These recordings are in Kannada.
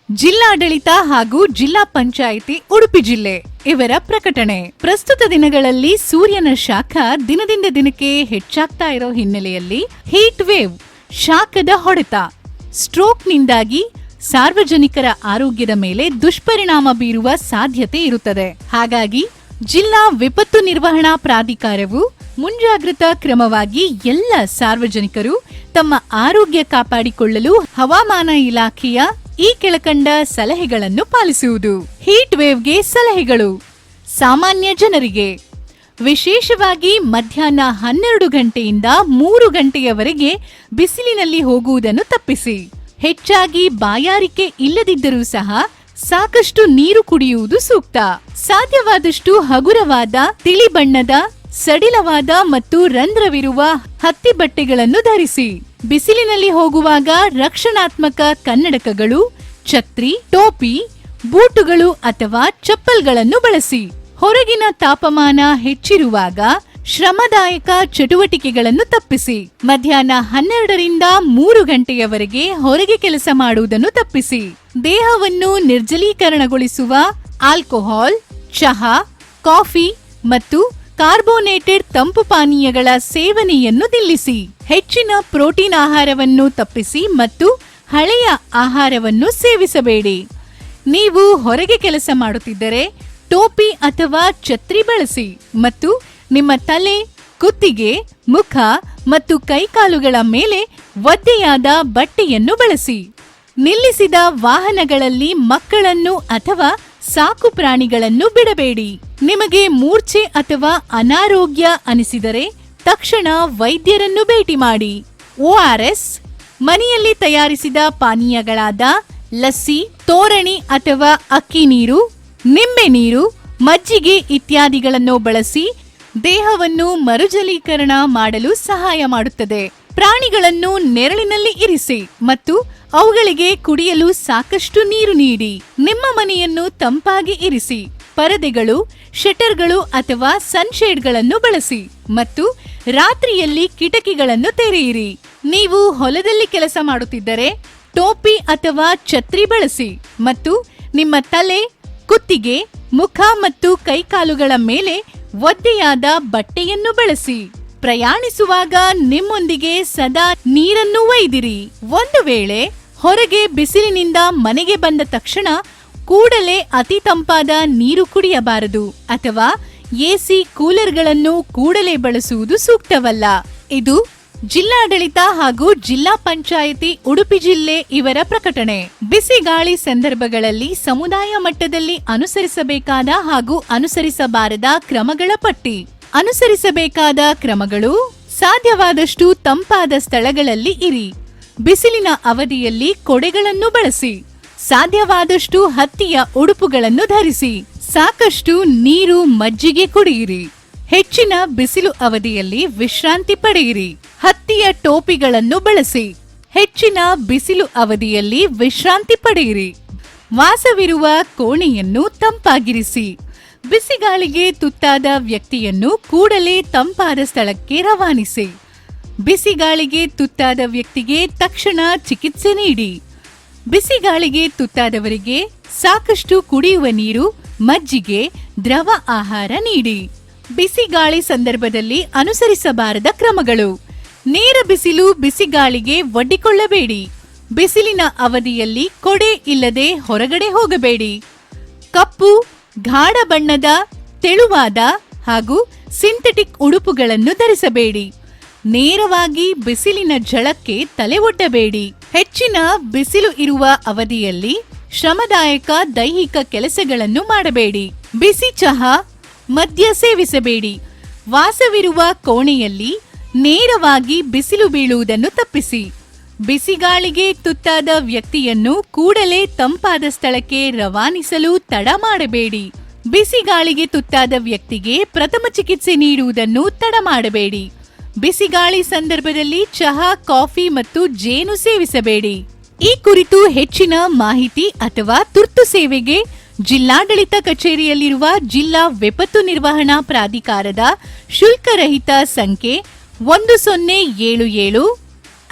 ಜಿಲ್ಲಾಡಳಿತ ಹಾಗೂ ಜಿಲ್ಲಾ ಪಂಚಾಯಿತಿ ಉಡುಪಿ ಜಿಲ್ಲೆ ಇವರ ಪ್ರಕಟಣೆ. ಪ್ರಸ್ತುತ ದಿನಗಳಲ್ಲಿ ಸೂರ್ಯನ ಶಾಖ ದಿನದಿಂದ ದಿನಕ್ಕೆ ಹೆಚ್ಚಾಗ್ತಾ ಇರೋ ಹಿನ್ನೆಲೆಯಲ್ಲಿ ಹೀಟ್ ವೇವ್ ಶಾಖದ ಹೊಡೆತ, ಸ್ಟ್ರೋಕ್ನಿಂದಾಗಿ ಸಾರ್ವಜನಿಕರ ಆರೋಗ್ಯದ ಮೇಲೆ ದುಷ್ಪರಿಣಾಮ ಬೀರುವ ಸಾಧ್ಯತೆ ಇರುತ್ತದೆ. ಹಾಗಾಗಿ ಜಿಲ್ಲಾ ವಿಪತ್ತು ನಿರ್ವಹಣಾ ಪ್ರಾಧಿಕಾರವು ಮುಂಜಾಗ್ರತಾ ಕ್ರಮವಾಗಿ ಎಲ್ಲ ಸಾರ್ವಜನಿಕರು ತಮ್ಮ ಆರೋಗ್ಯ ಕಾಪಾಡಿಕೊಳ್ಳಲು ಹವಾಮಾನ ಇಲಾಖೆಯ ಈ ಕೆಳಕಂಡ ಸಲಹೆಗಳನ್ನು ಪಾಲಿಸುವುದು. ಹೀಟ್ ವೇವ್ಗೆ ಸಲಹೆಗಳು. ಸಾಮಾನ್ಯ ಜನರಿಗೆ ವಿಶೇಷವಾಗಿ ಮಧ್ಯಾಹ್ನ 12 ಗಂಟೆಯಿಂದ 3 ಗಂಟೆಯವರೆಗೆ ಬಿಸಿಲಿನಲ್ಲಿ ಹೋಗುವುದನ್ನು ತಪ್ಪಿಸಿ. ಹೆಚ್ಚಾಗಿ ಬಾಯಾರಿಕೆ ಇಲ್ಲದಿದ್ದರೂ ಸಹ ಸಾಕಷ್ಟು ನೀರು ಕುಡಿಯುವುದು ಸೂಕ್ತ. ಸಾಧ್ಯವಾದಷ್ಟು ಹಗುರವಾದ, ತಿಳಿ ಬಣ್ಣದ, ಸಡಿಲವಾದ ಮತ್ತು ರಂಧ್ರವಿರುವ ಹತ್ತಿ ಬಟ್ಟೆಗಳನ್ನು ಧರಿಸಿ. ಬಿಸಿಲಿನಲ್ಲಿ ಹೋಗುವಾಗ ರಕ್ಷಣಾತ್ಮಕ ಕನ್ನಡಕಗಳು, ಛತ್ರಿ, ಟೋಪಿ, ಬೂಟುಗಳು ಅಥವಾ ಚಪ್ಪಲ್ಗಳನ್ನು ಬಳಸಿ. ಹೊರಗಿನ ತಾಪಮಾನ ಹೆಚ್ಚಿರುವಾಗ ಶ್ರಮದಾಯಕ ಚಟುವಟಿಕೆಗಳನ್ನು ತಪ್ಪಿಸಿ. ಮಧ್ಯಾಹ್ನ 12ರಿಂದ 3 ಗಂಟೆಯವರೆಗೆ ಹೊರಗೆ ಕೆಲಸ ಮಾಡುವುದನ್ನು ತಪ್ಪಿಸಿ. ದೇಹವನ್ನು ನಿರ್ಜಲೀಕರಣಗೊಳಿಸುವ ಆಲ್ಕೋಹಾಲ್, ಚಹಾ, ಕಾಫಿ ಮತ್ತು ಕಾರ್ಬೋನೇಟೆಡ್ ತಂಪು ಪಾನೀಯಗಳ ಸೇವನೆಯನ್ನು ನಿಲ್ಲಿಸಿ. ಹೆಚ್ಚಿನ ಪ್ರೋಟೀನ್ ಆಹಾರವನ್ನು ತಪ್ಪಿಸಿ ಮತ್ತು ಹಳೆಯ ಆಹಾರವನ್ನು ಸೇವಿಸಬೇಡಿ. ನೀವು ಹೊರಗೆ ಕೆಲಸ ಮಾಡುತ್ತಿದ್ದರೆ ಟೋಪಿ ಅಥವಾ ಛತ್ರಿ ಬಳಸಿ ಮತ್ತು ನಿಮ್ಮ ತಲೆ, ಕುತ್ತಿಗೆ, ಮುಖ ಮತ್ತು ಕೈಕಾಲುಗಳ ಮೇಲೆ ಒದ್ದೆಯಾದ ಬಟ್ಟೆಯನ್ನು ಬಳಸಿ. ನಿಲ್ಲಿಸಿದ ವಾಹನಗಳಲ್ಲಿ ಮಕ್ಕಳನ್ನು ಅಥವಾ ಸಾಕು ಪ್ರಾಣಿಗಳನ್ನು ಬಿಡಬೇಡಿ. ನಿಮಗೆ ಮೂರ್ಛೆ ಅಥವಾ ಅನಾರೋಗ್ಯ ಅನಿಸಿದರೆ ತಕ್ಷಣ ವೈದ್ಯರನ್ನು ಭೇಟಿ ಮಾಡಿ. ORS, ಮನೆಯಲ್ಲಿ ತಯಾರಿಸಿದ ಪಾನೀಯಗಳಾದ ಲಸ್ಸಿ, ತೋರಣಿ ಅಥವಾ ಅಕ್ಕಿ ನೀರು, ನಿಂಬೆ ನೀರು, ಮಜ್ಜಿಗೆ ಇತ್ಯಾದಿಗಳನ್ನು ಬಳಸಿ ದೇಹವನ್ನು ಮರುಜಲೀಕರಣ ಮಾಡಲು ಸಹಾಯ ಮಾಡುತ್ತದೆ. ಪ್ರಾಣಿಗಳನ್ನು ನೆರಳಿನಲ್ಲಿ ಇರಿಸಿ ಮತ್ತು ಅವುಗಳಿಗೆ ಕುಡಿಯಲು ಸಾಕಷ್ಟು ನೀರು ನೀಡಿ. ನಿಮ್ಮ ಮನೆಯನ್ನು ತಂಪಾಗಿ ಇರಿಸಿ. ಪರದೆಗಳು, ಶಟರ್ಗಳು ಅಥವಾ ಸನ್ಶೇಡ್ಗಳನ್ನು ಬಳಸಿ ಮತ್ತು ರಾತ್ರಿಯಲ್ಲಿ ಕಿಟಕಿಗಳನ್ನು ತೆರೆಯಿರಿ. ನೀವು ಹೊಲದಲ್ಲಿ ಕೆಲಸ ಮಾಡುತ್ತಿದ್ದರೆ ಟೋಪಿ ಅಥವಾ ಛತ್ರಿ ಬಳಸಿ ಮತ್ತು ನಿಮ್ಮ ತಲೆ, ಕುತ್ತಿಗೆ, ಮುಖ ಮತ್ತು ಕೈಕಾಲುಗಳ ಮೇಲೆ ಒದ್ದೆಯಾದ ಬಟ್ಟೆಯನ್ನು ಬಳಸಿ. ಪ್ರಯಾಣಿಸುವಾಗ ನಿಮ್ಮೊಂದಿಗೆ ಸದಾ ನೀರನ್ನು ಒಯ್ದಿರಿ. ಒಂದು ವೇಳೆ ಹೊರಗೆ ಬಿಸಿಲಿನಿಂದ ಮನೆಗೆ ಬಂದ ತಕ್ಷಣ ಕೂಡಲೇ ಅತಿ ತಂಪಾದ ನೀರು ಕುಡಿಯಬಾರದು ಅಥವಾ AC, ಕೂಲರ್ಗಳನ್ನು ಕೂಡಲೇ ಬಳಸುವುದು ಸೂಕ್ತವಲ್ಲ. ಇದು ಜಿಲ್ಲಾಡಳಿತ ಹಾಗೂ ಜಿಲ್ಲಾ ಪಂಚಾಯಿತಿ ಉಡುಪಿ ಜಿಲ್ಲೆ ಇವರ ಪ್ರಕಟಣೆ. ಬಿಸಿ ಗಾಳಿ ಸಂದರ್ಭಗಳಲ್ಲಿ ಸಮುದಾಯ ಮಟ್ಟದಲ್ಲಿ ಅನುಸರಿಸಬೇಕಾದ ಹಾಗೂ ಅನುಸರಿಸಬಾರದ ಕ್ರಮಗಳ ಪಟ್ಟಿ. ಅನುಸರಿಸಬೇಕಾದ ಕ್ರಮಗಳು: ಸಾಧ್ಯವಾದಷ್ಟು ತಂಪಾದ ಸ್ಥಳಗಳಲ್ಲಿ ಇರಿ. ಬಿಸಿಲಿನ ಅವಧಿಯಲ್ಲಿ ಕೊಡೆಗಳನ್ನು ಬಳಸಿ. ಸಾಧ್ಯವಾದಷ್ಟು ಹತ್ತಿಯ ಉಡುಪುಗಳನ್ನು ಧರಿಸಿ. ಸಾಕಷ್ಟು ನೀರು, ಮಜ್ಜಿಗೆ ಕುಡಿಯಿರಿ. ಹೆಚ್ಚಿನ ಬಿಸಿಲು ಅವಧಿಯಲ್ಲಿ ವಿಶ್ರಾಂತಿ ಪಡೆಯಿರಿ. ಹತ್ತಿಯ ಟೋಪಿಗಳನ್ನು ಬಳಸಿ. ಹೆಚ್ಚಿನ ಬಿಸಿಲು ಅವಧಿಯಲ್ಲಿ ವಿಶ್ರಾಂತಿ ಪಡೆಯಿರಿ. ವಾಸವಿರುವ ಕೋಣೆಯನ್ನು ತಂಪಾಗಿರಿಸಿ. ಬಿಸಿಗಾಳಿಗೆ ತುತ್ತಾದ ವ್ಯಕ್ತಿಯನ್ನು ಕೂಡಲೇ ತಂಪಾದ ಸ್ಥಳಕ್ಕೆ ರವಾನಿಸಿ. ಬಿಸಿಗಾಳಿಗೆ ತುತ್ತಾದ ವ್ಯಕ್ತಿಗೆ ತಕ್ಷಣ ಚಿಕಿತ್ಸೆ ನೀಡಿ. ಬಿಸಿಗಾಳಿಗೆ ತುತ್ತಾದವರಿಗೆ ಸಾಕಷ್ಟು ಕುಡಿಯುವ ನೀರು, ಮಜ್ಜಿಗೆ, ದ್ರವ ಆಹಾರ ನೀಡಿ. ಬಿಸಿಗಾಳಿ ಸಂದರ್ಭದಲ್ಲಿ ಅನುಸರಿಸಬಾರದ ಕ್ರಮಗಳು: ನೇರ ಬಿಸಿಲು ಬಿಸಿಗಾಳಿಗೆ ಒಡ್ಡಿಕೊಳ್ಳಬೇಡಿ. ಬಿಸಿಲಿನ ಅವಧಿಯಲ್ಲಿ ಕೊಡೆ ಇಲ್ಲದೆ ಹೊರಗಡೆ ಹೋಗಬೇಡಿ. ಕಪ್ಪು, ಗಾಢ ಬಣ್ಣದ, ತೆಳುವಾದ ಹಾಗೂ ಸಿಂಥೆಟಿಕ್ ಉಡುಪುಗಳನ್ನು ಧರಿಸಬೇಡಿ. ನೇರವಾಗಿ ಬಿಸಿಲಿನ ಝಳಕ್ಕೆ ತಲೆ ಒಡ್ಡಬೇಡಿ. ಹೆಚ್ಚಿನ ಬಿಸಿಲು ಇರುವ ಅವಧಿಯಲ್ಲಿ ಶ್ರಮದಾಯಕ ದೈಹಿಕ ಕೆಲಸಗಳನ್ನು ಮಾಡಬೇಡಿ. ಬಿಸಿ ಚಹಾ, ಮದ್ಯ ಸೇವಿಸಬೇಡಿ. ವಾಸವಿರುವ ಕೋಣೆಯಲ್ಲಿ ನೇರವಾಗಿ ಬಿಸಿಲು ಬೀಳುವುದನ್ನು ತಪ್ಪಿಸಿ. ಬಿಸಿಗಾಳಿಗೆ ತುತ್ತಾದ ವ್ಯಕ್ತಿಯನ್ನು ಕೂಡಲೇ ತಂಪಾದ ಸ್ಥಳಕ್ಕೆ ರವಾನಿಸಲು ತಡ ಮಾಡಬೇಡಿ. ಬಿಸಿಗಾಳಿಗೆ ತುತ್ತಾದ ವ್ಯಕ್ತಿಗೆ ಪ್ರಥಮ ಚಿಕಿತ್ಸೆ ನೀಡುವುದನ್ನು ತಡ ಮಾಡಬೇಡಿ. ಬಿಸಿಗಾಳಿ ಸಂದರ್ಭದಲ್ಲಿ ಚಹಾ, ಕಾಫಿ ಮತ್ತು ಜೇನು ಸೇವಿಸಬೇಡಿ. ಈ ಕುರಿತು ಹೆಚ್ಚಿನ ಮಾಹಿತಿ ಅಥವಾ ತುರ್ತು ಸೇವೆಗೆ ಜಿಲ್ಲಾಡಳಿತ ಕಚೇರಿಯಲ್ಲಿರುವ ಜಿಲ್ಲಾ ವಿಪತ್ತು ನಿರ್ವಹಣಾ ಪ್ರಾಧಿಕಾರದ ಶುಲ್ಕರಹಿತ ಸಂಖ್ಯೆ 1077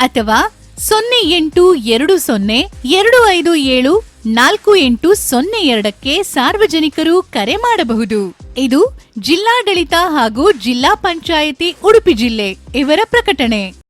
ಅಥವಾ 0820257482 ಸಾರ್ವಜನಿಕರು ಕರೆ ಮಾಡಬಹುದು. ಇದು ಜಿಲ್ಲಾಡಳಿತ ಹಾಗೂ ಜಿಲ್ಲಾ ಪಂಚಾಯಿತಿ ಉಡುಪಿ ಜಿಲ್ಲೆ ಇವರ ಪ್ರಕಟಣೆ.